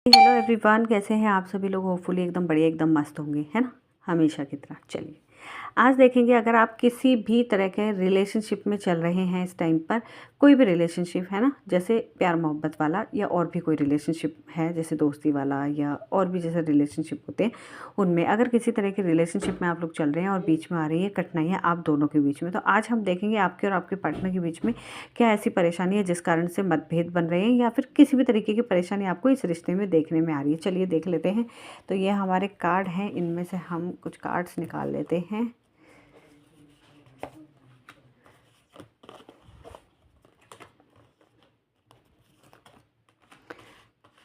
Hello everyone, कैसे हैं आप सभी लोग। होपफुली एकदम बढ़िया, एकदम मस्त होंगे, है ना, हमेशा की तरह। चलिए आज देखेंगे, अगर आप किसी भी तरह के रिलेशनशिप में चल रहे हैं इस टाइम पर, कोई भी रिलेशनशिप है ना, जैसे प्यार मोहब्बत वाला या और भी कोई रिलेशनशिप है, जैसे दोस्ती वाला या और भी जैसे रिलेशनशिप होते हैं, उनमें अगर किसी तरह के रिलेशनशिप में आप लोग चल रहे हैं और बीच में आ रही है कठिनाइयाँ आप दोनों के बीच में, तो आज हम देखेंगे आपके और आपके पार्टनर के बीच में क्या ऐसी परेशानी है जिस कारण से मतभेद बन रहे हैं या फिर किसी भी तरीके की परेशानी आपको इस रिश्ते में देखने में आ रही है। चलिए देख लेते हैं। तो ये हमारे कार्ड हैं, इनमें से हम कुछ कार्ड्स निकाल लेते हैं।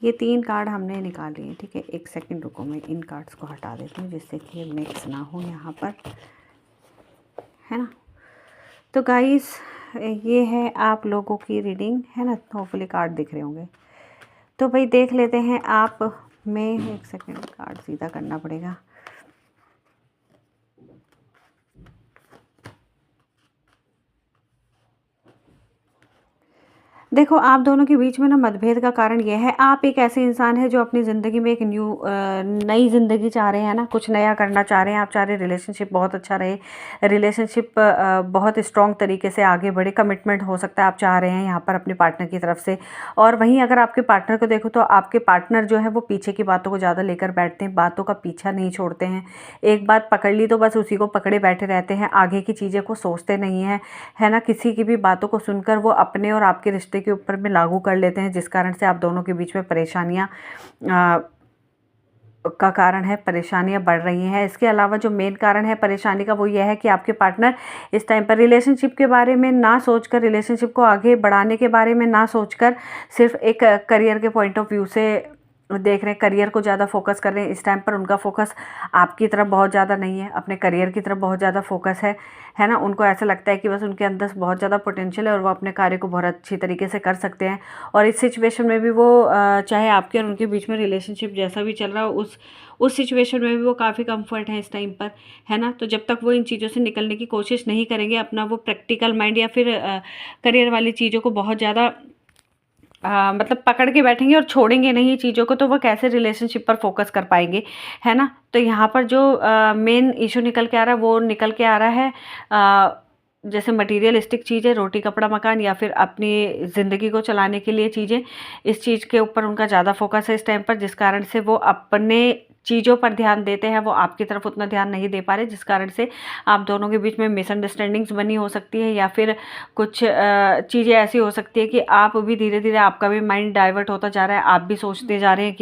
ये 3 कार्ड हमने निकाल लिए, ठीक है। एक सेकंड रुको, मैं इन कार्ड्स को हटा देती हूँ जिससे कि ये मिक्स ना हो यहाँ पर, है ना। तो गाइस, ये है आप लोगों की रीडिंग, है ना। होपफुली कार्ड दिख रहे होंगे। तो भाई देख लेते हैं आप में। एक सेकंड, कार्ड सीधा करना पड़ेगा। देखो, आप दोनों के बीच में ना मतभेद का कारण यह है, आप एक ऐसे इंसान है जो अपनी ज़िंदगी में एक नई ज़िंदगी चाह रहे हैं ना, कुछ नया करना चाह रहे हैं। आप चाह रहे रिलेशनशिप बहुत अच्छा रहे, रिलेशनशिप बहुत स्ट्रॉन्ग तरीके से आगे बढ़े, कमिटमेंट हो सकता है आप चाह रहे हैं यहाँ पर अपने पार्टनर की तरफ से। और वहीं अगर आपके पार्टनर को देखो तो आपके पार्टनर जो है वो पीछे की बातों को ज़्यादा लेकर बैठते हैं, बातों का पीछा नहीं छोड़ते हैं। एक बात पकड़ ली तो बस उसी को पकड़े बैठे रहते हैं, आगे की चीज़ें को सोचते नहीं हैं, है ना। किसी की भी बातों को सुनकर वो अपने और आपके रिश्ते के ऊपर में लागू कर लेते हैं, जिस कारण से आप दोनों के बीच में परेशानियां का कारण है, परेशानियां बढ़ रही हैं। इसके अलावा जो मेन कारण है परेशानी का वो ये है कि आपके पार्टनर इस टाइम पर रिलेशनशिप के बारे में ना सोचकर, रिलेशनशिप को आगे बढ़ाने के बारे में ना सोचकर, सिर्फ एक करियर के पॉइंट ऑफ व्यू से देख रहे हैं, करियर को ज़्यादा फोकस कर रहे हैं। इस टाइम पर उनका फोकस आपकी तरफ बहुत ज़्यादा नहीं है, अपने करियर की तरफ बहुत ज़्यादा फोकस है ना। उनको ऐसा लगता है कि बस उनके अंदर बहुत ज़्यादा पोटेंशियल है और वो अपने कार्य को बहुत अच्छी तरीके से कर सकते हैं। और इस सिचुएशन में भी वो चाहे आपके और उनके बीच में रिलेशनशिप जैसा भी चल रहा हो, उस सिचुएशन में भी वो काफ़ी कंफर्ट है इस टाइम पर, है ना। तो जब तक वो इन चीज़ों से निकलने की कोशिश नहीं करेंगे, अपना वो प्रैक्टिकल माइंड या फिर करियर वाली चीज़ों को बहुत ज़्यादा मतलब पकड़ के बैठेंगे और छोड़ेंगे नहीं चीज़ों को, तो वो कैसे रिलेशनशिप पर फोकस कर पाएंगे, है ना। तो यहाँ पर जो मेन इशू निकल के आ रहा है वो निकल के आ रहा है जैसे मटीरियलिस्टिक चीज़ें, रोटी कपड़ा मकान, या फिर अपनी ज़िंदगी को चलाने के लिए चीज़ें, इस चीज़ के ऊपर उनका ज़्यादा फोकस है इस टाइम पर, जिस कारण से वो अपने चीज़ों पर ध्यान देते हैं, वो आपकी तरफ उतना ध्यान नहीं दे पा रहे, जिस कारण से आप दोनों के बीच में मिसअंडरस्टैंडिंग्स बनी हो सकती है, या फिर कुछ चीज़ें ऐसी हो सकती है कि आप भी धीरे धीरे, आपका भी माइंड डाइवर्ट होता जा रहा है, आप भी सोचते जा रहे हैं कि